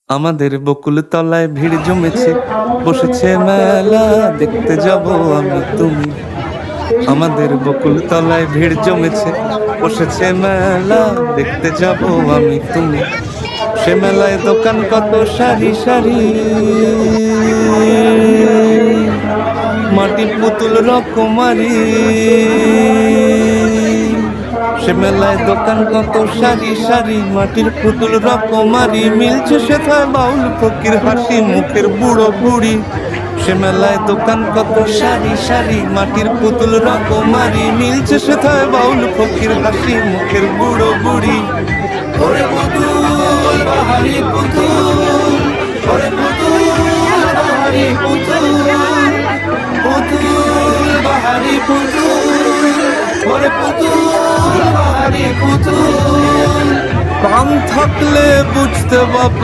আমাদের বকুল তলায় ভিড় জমেছে, বসেছে মেলা দেখতে যাব আমি তুমি। আমাদের বকুল তলায় ভিড় জমেছে, বসেছে মেলা দেখতে যাব আমি তুমি। সে মেলায় দোকান কত সারি সারি, মাটির পুতুল রকমারি। সে মেলায় দোকান কত সারি সারি, মাটির পুতুল রকমারি। মিলছে সেথায় বাউল ফকির হাসি মুখের বুড়ো বুড়ি। সে মেলায় দোকান কত সারি সারি, মাটির পুতুল রকমারি। মিলছে সেথায় বাউল ফকির হাসি মুখের বুড়ো বুড়ি। ওরে পুতুল বাহারি পুতুল, ওরে পুতুল বাহারি পুতুল, পুতুল বাহারি পুতুল, ওরে পুতুল বাহারি পুতুল। কান থাকলে বুঝতে বাপ।